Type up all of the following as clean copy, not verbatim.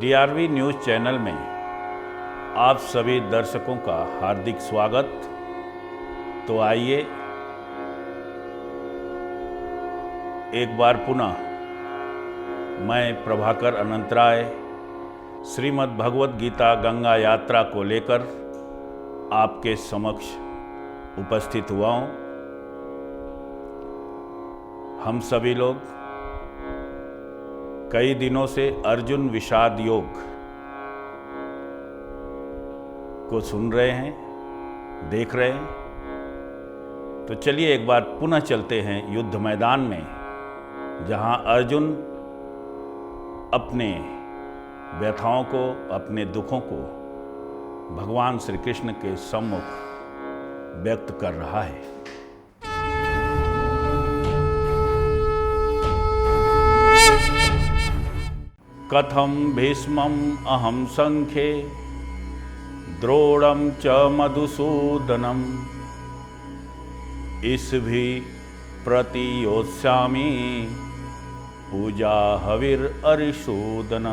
DRV news channel में आप सभी दर्शकों का हार्दिक स्वागत। तो आइए एक बार पुनः मैं प्रभाकर अनंतराय श्रीमद् भगवद गीता गंगा यात्रा को लेकर आपके समक्ष उपस्थित हुआ हूँ। हम सभी लोग कई दिनों से अर्जुन विषाद योग को सुन रहे हैं, देख रहे हैं। तो चलिए एक बार पुनः चलते हैं युद्ध मैदान में, जहां अर्जुन अपने व्यथाओं को, अपने दुखों को भगवान श्री कृष्ण के सम्मुख व्यक्त कर रहा है। कथम भीष्मम् अहम संख्ये द्रोणं च मधुसूदनम् इस्भि प्रतियोत्स्यामि पूजा हविर अरिशूदन।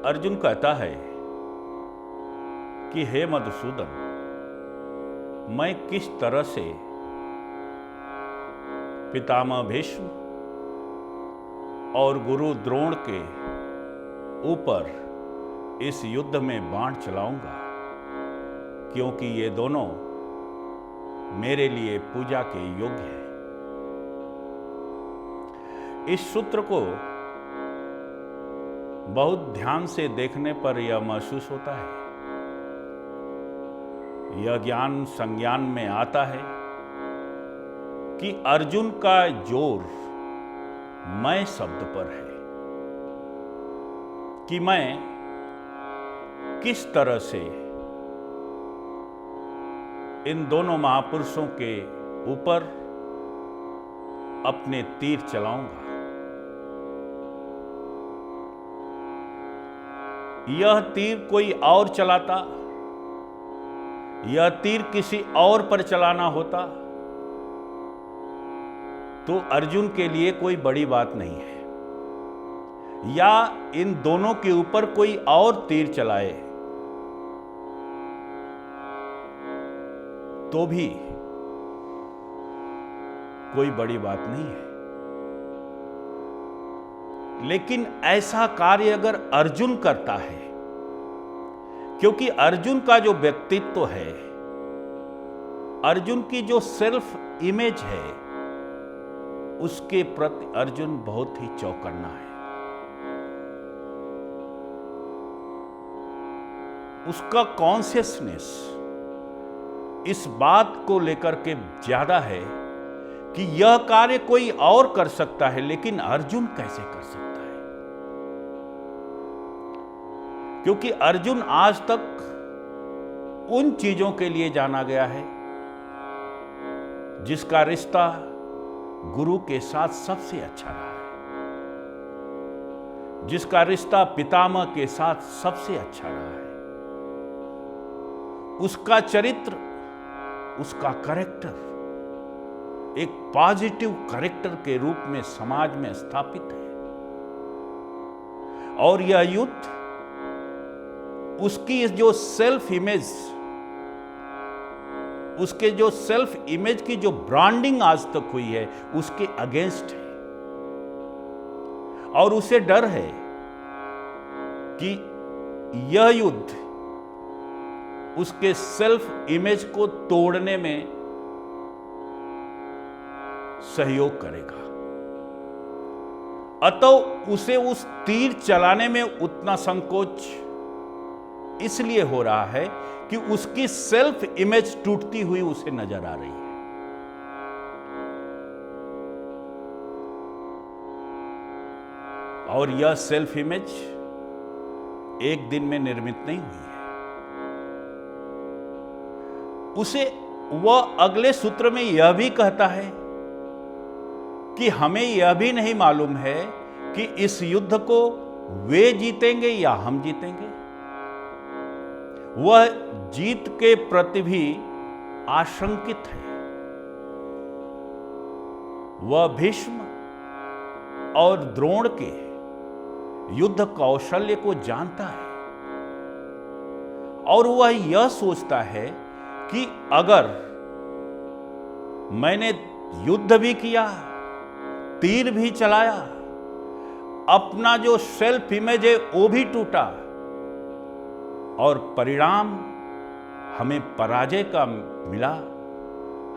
अर्जुन कहता है कि हे मधुसूदन, मैं किस तरह से पितामह भीष्म और गुरु द्रोण के ऊपर इस युद्ध में बाण चलाऊंगा, क्योंकि ये दोनों मेरे लिए पूजा के योग्य हैं। इस सूत्र को बहुत ध्यान से देखने पर यह महसूस होता है, यह ज्ञान संज्ञान में आता है कि अर्जुन का जोर मैं शब्द पर है, कि मैं किस तरह से इन दोनों महापुरुषों के ऊपर अपने तीर चलाऊंगा। यह तीर कोई और चलाता, यह तीर किसी और पर चलाना होता तो अर्जुन के लिए कोई बड़ी बात नहीं है, या इन दोनों के ऊपर कोई और तीर चलाए तो भी कोई बड़ी बात नहीं है। लेकिन ऐसा कार्य अगर अर्जुन करता है, क्योंकि अर्जुन का जो व्यक्तित्व है, अर्जुन की जो सेल्फ इमेज है, उसके प्रति अर्जुन बहुत ही चौकन्ना है। उसका कॉन्शियसनेस इस बात को लेकर के ज्यादा है कि यह कार्य कोई और कर सकता है, लेकिन अर्जुन कैसे कर सकता है। क्योंकि अर्जुन आज तक उन चीजों के लिए जाना गया है जिसका रिश्ता गुरु के साथ सबसे अच्छा रहा है, जिसका रिश्ता पितामह के साथ सबसे अच्छा रहा है। उसका चरित्र, उसका कैरेक्टर एक पॉजिटिव कैरेक्टर के रूप में समाज में स्थापित है। और यह युद्ध उसकी जो सेल्फ इमेज, उसके जो सेल्फ इमेज की जो ब्रांडिंग आज तक हुई है, उसके अगेंस्ट है। और उसे डर है कि यह युद्ध उसके सेल्फ इमेज को तोड़ने में सहयोग करेगा। अतः उसे उस तीर चलाने में उतना संकोच इसलिए हो रहा है कि उसकी सेल्फ इमेज टूटती हुई उसे नजर आ रही है। और यह सेल्फ इमेज एक दिन में निर्मित नहीं हुई है। उसे वह अगले सूत्र में यह भी कहता है कि हमें यह भी नहीं मालूम है कि इस युद्ध को वे जीतेंगे या हम जीतेंगे। वह जीत के प्रति भी आशंकित है। वह भीष्म और द्रोण के युद्ध कौशल्य को जानता है और वह यह सोचता है कि अगर मैंने युद्ध भी किया, तीर भी चलाया, अपना जो सेल्फ इमेज है वो भी टूटा और परिणाम हमें पराजय का मिला,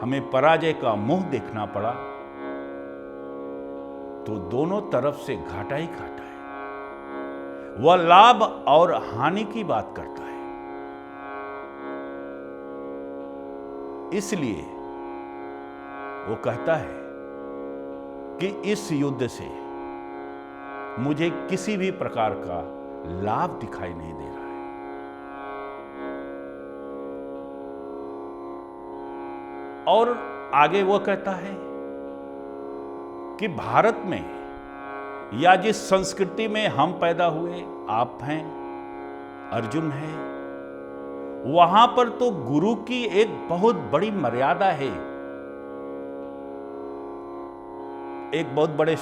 हमें पराजय का मुंह देखना पड़ा, तो दोनों तरफ से घाटा ही घाटा है। वह लाभ और हानि की बात करता है। इसलिए वो कहता है कि इस युद्ध से मुझे किसी भी प्रकार का लाभ दिखाई नहीं दे रहा है। और आगे वो कहता है कि भारत में या जिस संस्कृति में हम पैदा हुए, आप हैं, अर्जुन है, वहां पर तो गुरु की एक बहुत बड़ी मर्यादा है। एक बहुत बड़े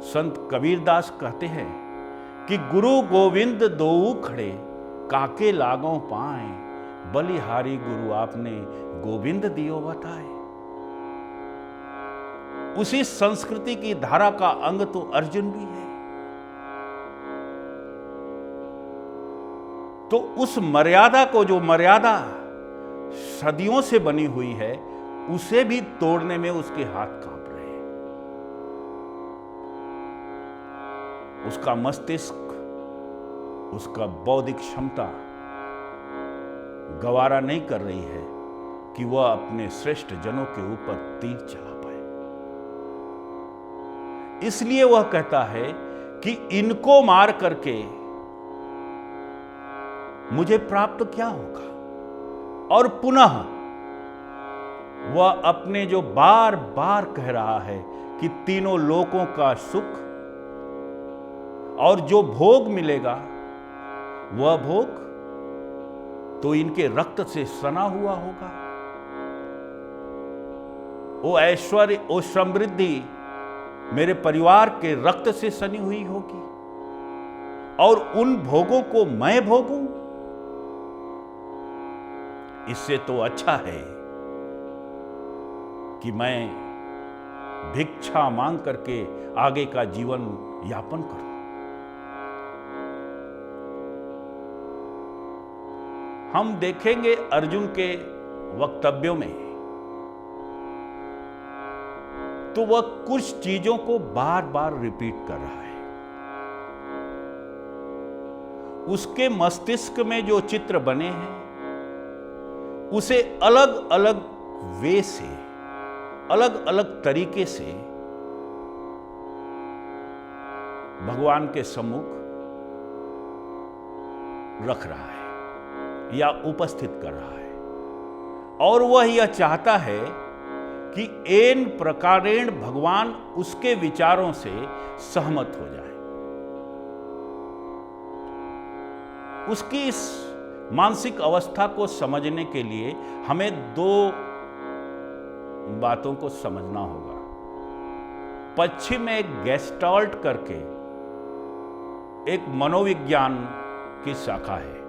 संत कबीरदास कहते हैं कि गुरु गोविंद दोऊ खड़े, काके लागों पाए, बलिहारी गुरु आपने गोविंद दियो बताए। उसी संस्कृति की धारा का अंग तो अर्जुन भी है। तो उस मर्यादा को, जो मर्यादा सदियों से बनी हुई है, उसे भी तोड़ने में उसके हाथ कांप रहे हैं। उसका मस्तिष्क, उसका बौद्धिक क्षमता गवारा नहीं कर रही है कि वह अपने श्रेष्ठ जनों के ऊपर तीर चला पाए। इसलिए वह कहता है कि इनको मार करके मुझे प्राप्त क्या होगा। और पुनः वह अपने जो बार बार कह रहा है कि तीनों लोकों का सुख और जो भोग मिलेगा, वह भोग तो इनके रक्त से सना हुआ होगा। वो ऐश्वर्य, वो समृद्धि मेरे परिवार के रक्त से सनी हुई होगी और उन भोगों को मैं भोगूं। इससे तो अच्छा है कि मैं भिक्षा मांग करके आगे का जीवन यापन करूं। हम देखेंगे अर्जुन के वक्तव्यों में, तो वह कुछ चीजों को बार बार रिपीट कर रहा है। उसके मस्तिष्क में जो चित्र बने हैं, उसे अलग अलग वे से, अलग अलग तरीके से भगवान के सम्मुख रख रहा है या उपस्थित कर रहा है। और वह यह चाहता है कि एन प्रकारेण भगवान उसके विचारों से सहमत हो जाए। उसकी इस मानसिक अवस्था को समझने के लिए हमें दो बातों को समझना होगा। पश्चिम में एक गेस्टाल्ट करके एक मनोविज्ञान की शाखा है।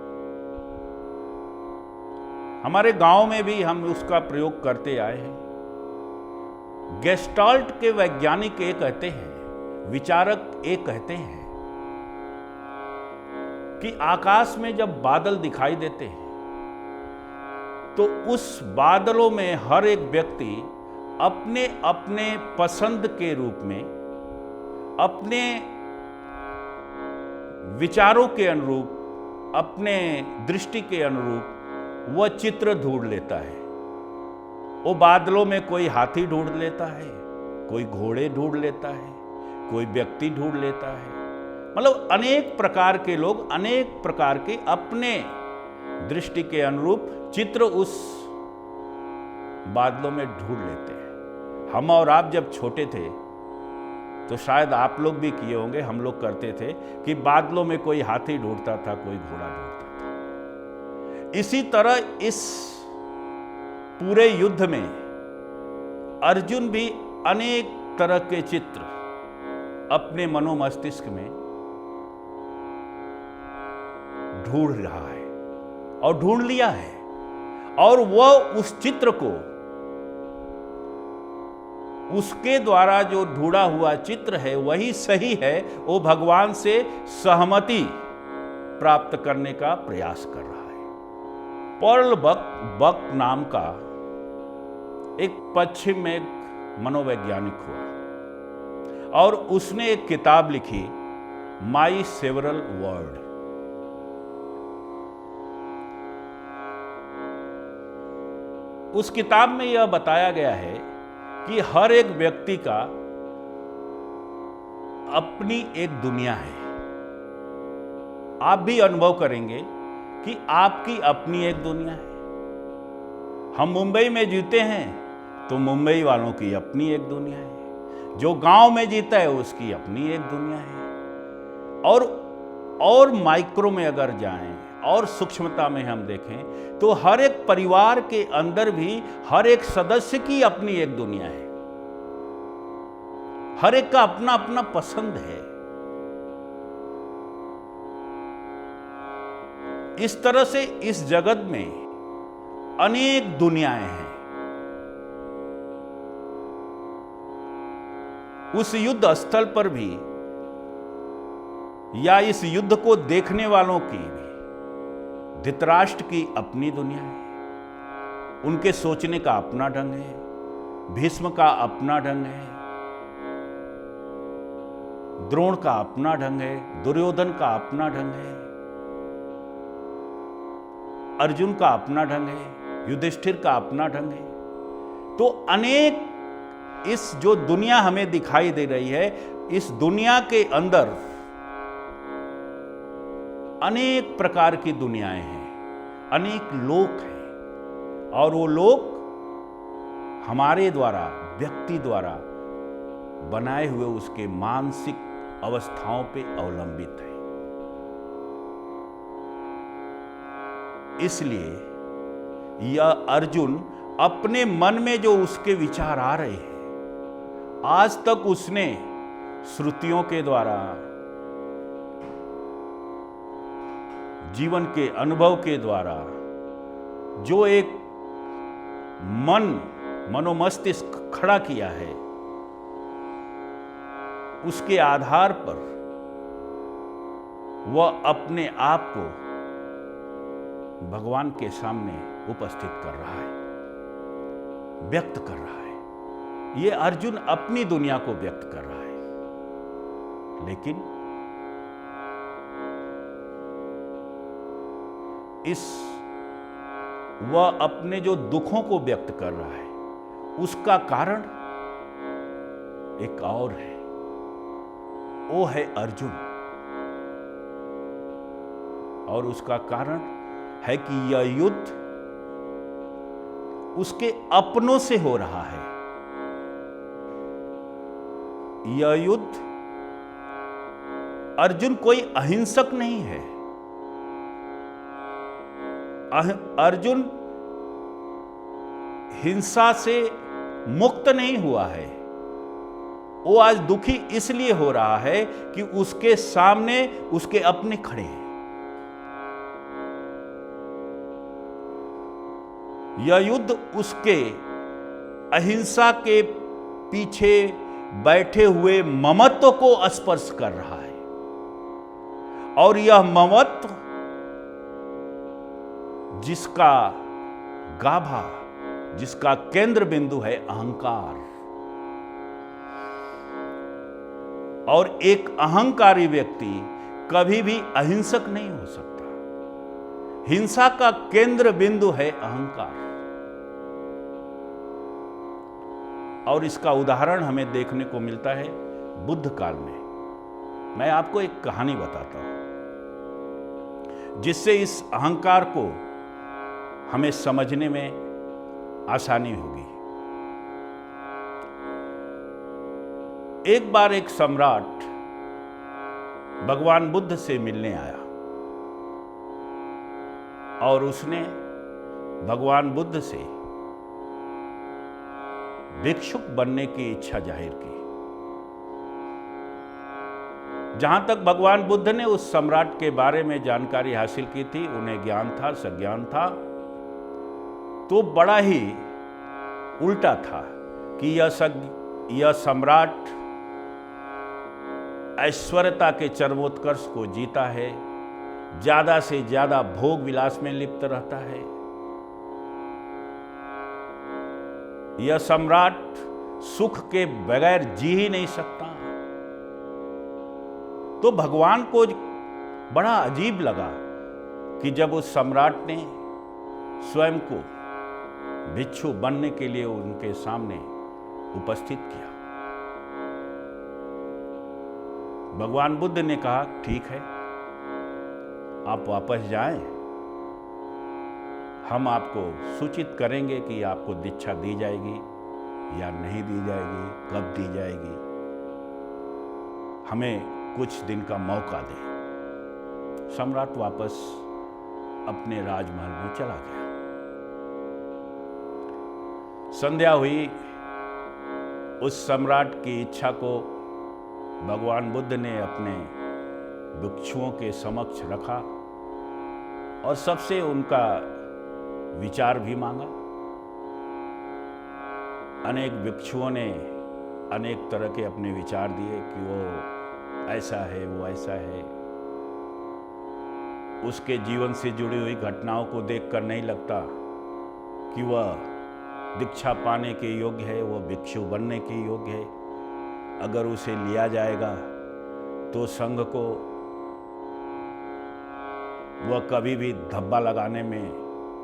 हमारे गांव में भी हम उसका प्रयोग करते आए हैं। गेस्टाल्ट के वैज्ञानिक ये कहते हैं, विचारक ये कहते हैं कि आकाश में जब बादल दिखाई देते हैं तो उस बादलों में हर एक व्यक्ति अपने अपने पसंद के रूप में, अपने विचारों के अनुरूप, अपने दृष्टि के अनुरूप वह चित्र ढूंढ लेता है। वो बादलों में कोई हाथी ढूंढ लेता है, कोई घोड़े ढूंढ लेता है, कोई व्यक्ति ढूंढ लेता है। मतलब अनेक प्रकार के लोग अनेक प्रकार के अपने दृष्टि के अनुरूप चित्र उस बादलों में ढूंढ लेते हैं। हम और आप जब छोटे थे तो शायद आप लोग भी किए होंगे, हम लोग करते थे कि बादलों में कोई हाथी ढूंढता था, कोई घोड़ा ढूंढता था। इसी तरह इस पूरे युद्ध में अर्जुन भी अनेक तरह के चित्र अपने मनोमस्तिष्क में ढूंढ रहा है और ढूंढ लिया है, और वह उस चित्र को, उसके द्वारा जो ढूंढा हुआ चित्र है वही सही है, वो भगवान से सहमति प्राप्त करने का प्रयास कर रहा है। पर्ल बक नाम का एक पश्चिम में एक मनोवैज्ञानिक हुआ और उसने एक किताब लिखी, माई सेवरल वर्ल्ड। उस किताब में यह बताया गया है कि हर एक व्यक्ति का अपनी एक दुनिया है। आप भी अनुभव करेंगे कि आपकी अपनी एक दुनिया है। हम मुंबई में जीते हैं तो मुंबई वालों की अपनी एक दुनिया है, जो गांव में जीता है उसकी अपनी एक दुनिया है। और माइक्रो में अगर जाएं और सूक्ष्मता में हम देखें तो हर एक परिवार के अंदर भी हर एक सदस्य की अपनी एक दुनिया है। हर एक का अपना अपना पसंद है। इस तरह से इस जगत में अनेक दुनियाएं हैं। उस युद्ध स्थल पर भी या इस युद्ध को देखने वालों की भी धृतराष्ट्र की अपनी दुनिया है। उनके सोचने का अपना ढंग है, भीष्म का अपना ढंग है, द्रोण का अपना ढंग है, दुर्योधन का अपना ढंग है, अर्जुन का अपना ढंग है, युधिष्ठिर का अपना ढंग है। तो अनेक, इस जो दुनिया हमें दिखाई दे रही है, इस दुनिया के अंदर अनेक प्रकार की दुनियाएं हैं, अनेक लोक हैं, और वो लोक हमारे द्वारा, व्यक्ति द्वारा बनाए हुए उसके मानसिक अवस्थाओं पे अवलंबित है। इसलिए यह अर्जुन अपने मन में जो उसके विचार आ रहे हैं, आज तक उसने श्रुतियों के द्वारा, जीवन के अनुभव के द्वारा जो एक मनोमस्तिष्क खड़ा किया है, उसके आधार पर वह अपने आप को भगवान के सामने उपस्थित कर रहा है, व्यक्त कर रहा है। यह अर्जुन अपनी दुनिया को व्यक्त कर रहा है, लेकिन वह अपने जो दुखों को व्यक्त कर रहा है, उसका कारण एक और है। वो है अर्जुन, और उसका कारण है कि यह युद्ध उसके अपनों से हो रहा है। यह युद्ध, अर्जुन कोई अहिंसक नहीं है। अर्जुन हिंसा से मुक्त नहीं हुआ है। वो आज दुखी इसलिए हो रहा है कि उसके सामने उसके अपने खड़े हैं। यह युद्ध उसके अहिंसा के पीछे बैठे हुए ममत्व को स्पर्श कर रहा है, और यह ममत्व जिसका गाभा, जिसका केंद्र बिंदु है अहंकार, और एक अहंकारी व्यक्ति कभी भी अहिंसक नहीं हो सकता। हिंसा का केंद्र बिंदु है अहंकार, और इसका उदाहरण हमें देखने को मिलता है बुद्ध काल में। मैं आपको एक कहानी बताता हूं जिससे इस अहंकार को हमें समझने में आसानी होगी। एक बार एक सम्राट भगवान बुद्ध से मिलने आया, और उसने भगवान बुद्ध से भिक्षुक बनने की इच्छा जाहिर की। जहां तक भगवान बुद्ध ने उस सम्राट के बारे में जानकारी हासिल की थी, उन्हें ज्ञान था, सज्ञान था, तो बड़ा ही उल्टा था कि यह सम्राट ऐश्वर्यता के चरमोत्कर्ष को जीता है, ज्यादा से ज्यादा भोग विलास में लिप्त रहता है। यह सम्राट सुख के बगैर जी ही नहीं सकता। तो भगवान को बड़ा अजीब लगा कि जब उस सम्राट ने स्वयं को भिक्षु बनने के लिए उनके सामने उपस्थित किया। भगवान बुद्ध ने कहा, ठीक है, आप वापस जाएं, हम आपको सूचित करेंगे कि आपको दीक्षा दी जाएगी या नहीं दी जाएगी, कब दी जाएगी, हमें कुछ दिन का मौका दें। सम्राट वापस अपने राजमहल में चला गया। संध्या हुई। उस सम्राट की इच्छा को भगवान बुद्ध ने अपने भिक्षुओं के समक्ष रखा और सबसे उनका विचार भी मांगा। अनेक भिक्षुओं ने अनेक तरह के अपने विचार दिए कि वो ऐसा है, वो ऐसा है। उसके जीवन से जुड़ी हुई घटनाओं को देखकर नहीं लगता कि वह दीक्षा पाने के योग्य है, वह भिक्षु बनने के योग्य है। अगर उसे लिया जाएगा तो संघ को वह कभी भी धब्बा लगाने में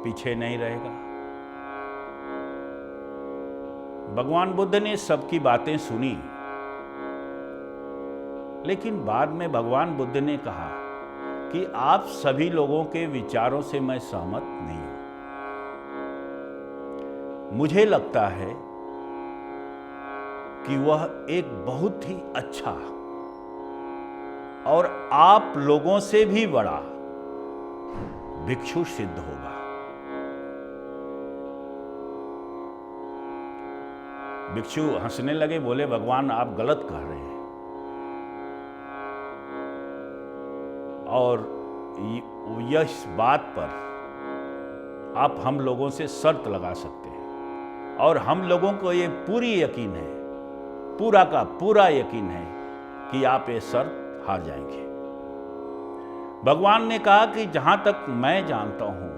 पीछे नहीं रहेगा। भगवान बुद्ध ने सबकी बातें सुनी, लेकिन बाद में भगवान बुद्ध ने कहा कि आप सभी लोगों के विचारों से मैं सहमत नहीं हूं। मुझे लगता है कि वह एक बहुत ही अच्छा और आप लोगों से भी बड़ा भिक्षु सिद्ध होगा। भिक्षु हंसने लगे, बोले, भगवान आप गलत कह रहे हैं और इस बात पर आप हम लोगों से शर्त लगा सकते हैं और हम लोगों को ये पूरी यकीन है, पूरा का पूरा यकीन है कि आप ये शर्त हार जाएंगे। भगवान ने कहा कि जहां तक मैं जानता हूं,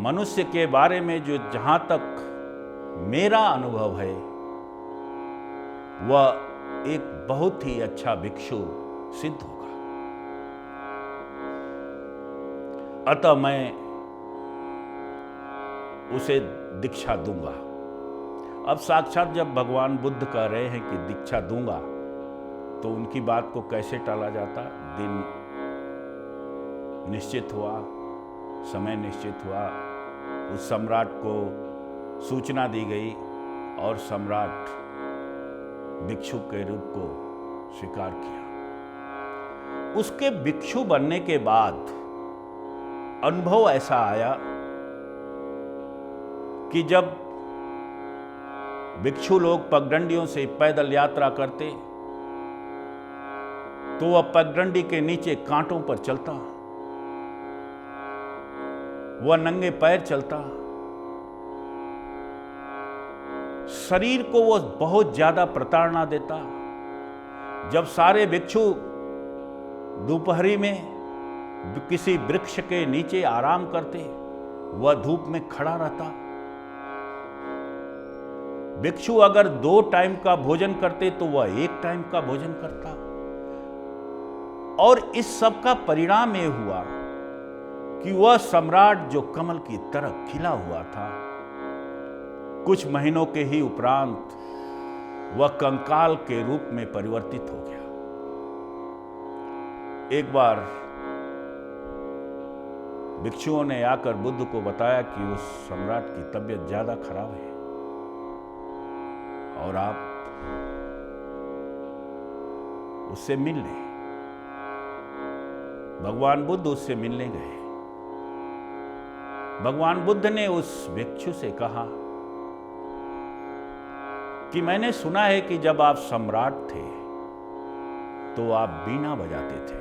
मनुष्य के बारे में जो जहां तक मेरा अनुभव है, वह एक बहुत ही अच्छा भिक्षु सिद्ध होगा। अतः मैं उसे दीक्षा दूंगा। अब साक्षात जब भगवान बुद्ध कह रहे हैं कि दीक्षा दूंगा, तो उनकी बात को कैसे टाला जाता। दिन निश्चित हुआ, समय निश्चित हुआ, उस सम्राट को सूचना दी गई और सम्राट भिक्षु के रूप को स्वीकार किया। उसके भिक्षु बनने के बाद अनुभव ऐसा आया कि जब भिक्षु लोग पगडंडियों से पैदल यात्रा करते तो वह पगडंडी के नीचे कांटों पर चलता, वह नंगे पैर चलता, शरीर को वह बहुत ज्यादा प्रताड़ना देता। जब सारे भिक्षु दोपहरी में किसी वृक्ष के नीचे आराम करते, वह धूप में खड़ा रहता। भिक्षु अगर 2 टाइम का भोजन करते तो वह 1 टाइम का भोजन करता। और इस सब का परिणाम यह हुआ कि वह सम्राट जो कमल की तरह खिला हुआ था, कुछ महीनों के ही उपरांत वह कंकाल के रूप में परिवर्तित हो गया। एक बार भिक्षुओं ने आकर बुद्ध को बताया कि उस सम्राट की तबीयत ज्यादा खराब है और आप उससे मिल लें। भगवान बुद्ध उससे मिलने गए। भगवान बुद्ध ने उस भिक्षु से कहा कि मैंने सुना है कि जब आप सम्राट थे तो आप बीना बजाते थे।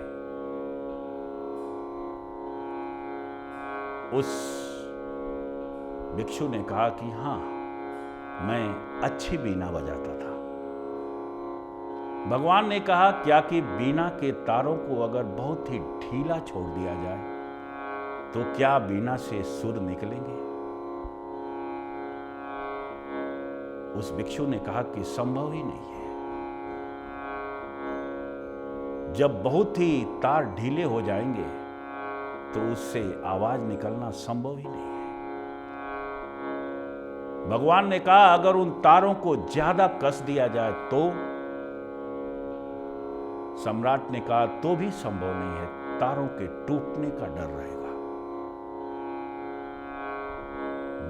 उस भिक्षु ने कहा कि हाँ, मैं अच्छी बीना बजाता था। भगवान ने कहा, क्या कि बीना के तारों को अगर बहुत ही ढीला छोड़ दिया जाए तो क्या बीना से सुर निकलेंगे? उस भिक्षु ने कहा कि संभव ही नहीं है। जब बहुत ही तार ढीले हो जाएंगे तो उससे आवाज निकलना संभव ही नहीं है। भगवान ने कहा, अगर उन तारों को ज्यादा कस दिया जाए तो? सम्राट ने कहा, तो भी संभव नहीं है, तारों के टूटने का डर रहेगा।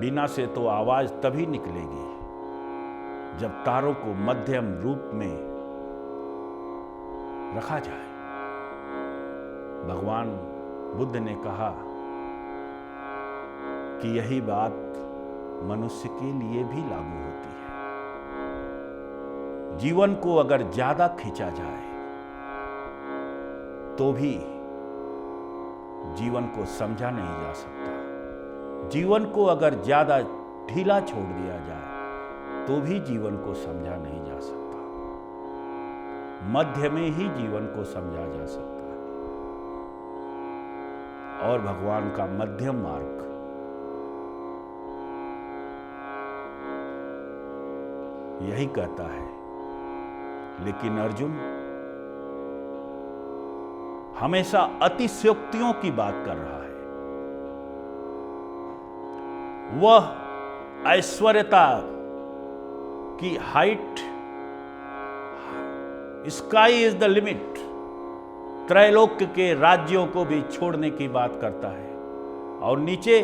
बीना से तो आवाज तभी निकलेगी जब तारों को मध्यम रूप में रखा जाए। भगवान बुद्ध ने कहा कि यही बात मनुष्य के लिए भी लागू होती है। जीवन को अगर ज्यादा खींचा जाए तो भी जीवन को समझा नहीं जा सकता। जीवन को अगर ज्यादा ढीला छोड़ दिया जाए तो भी जीवन को समझा नहीं जा सकता। मध्य में ही जीवन को समझा जा सकता है। और भगवान का मध्यम मार्ग यही कहता है। लेकिन अर्जुन हमेशा अतिशयोक्तियों की बात कर रहा है। वह ऐश्वर्यता की height, sky is the limit, त्रैलोक्य के राज्यों को भी छोड़ने की बात करता है और नीचे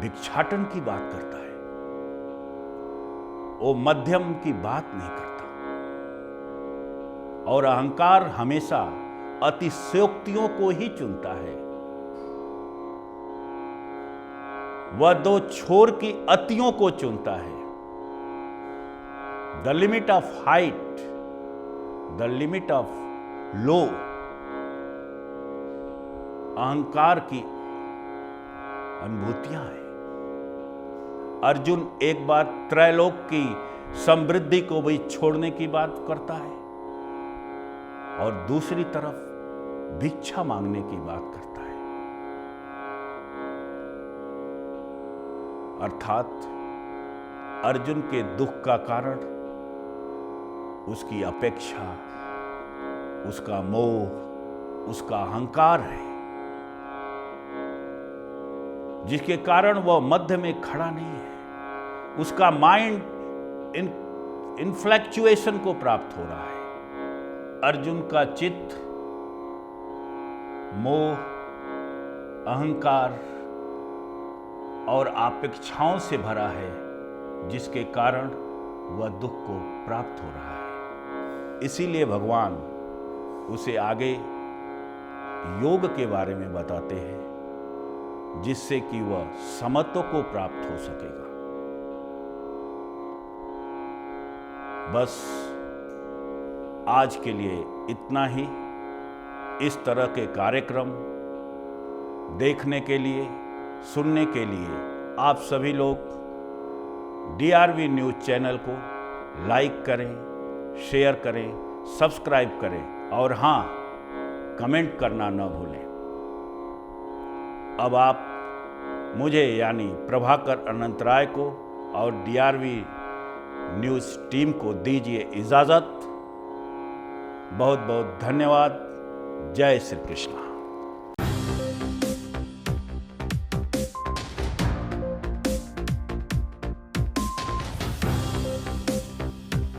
भिक्षाटन की बात करता है। वो मध्यम की बात नहीं करता। और अहंकार हमेशा अतिशयोक्तियों को ही चुनता है। वह दो छोर की अतियों को चुनता है। The limit of height, the limit of low, अहंकार की अनुभूतियां हैं। अर्जुन एक बार त्रैलोक की समृद्धि को भी छोड़ने की बात करता है और दूसरी तरफ भिक्षा मांगने की बात करता है। अर्थात अर्जुन के दुख का कारण उसकी अपेक्षा, उसका मोह, उसका अहंकार है, जिसके कारण वह मध्य में खड़ा नहीं है। उसका माइंड इन्फ्लैक्चुएशन को प्राप्त हो रहा है। अर्जुन का चित्त मोह, अहंकार और अपेक्षाओं से भरा है, जिसके कारण वह दुख को प्राप्त हो रहा है। इसीलिए भगवान उसे आगे योग के बारे में बताते हैं, जिससे कि वह समत्व को प्राप्त हो सकेगा। बस आज के लिए इतना ही। इस तरह के कार्यक्रम देखने के लिए, सुनने के लिए आप सभी लोग DRV न्यूज़ चैनल को लाइक करें, शेयर करें, सब्सक्राइब करें और हाँ, कमेंट करना न भूलें। अब आप मुझे यानी प्रभाकर अनंतराय को और DRV न्यूज़ टीम को दीजिए इजाज़त। बहुत बहुत धन्यवाद। जय श्री कृष्ण।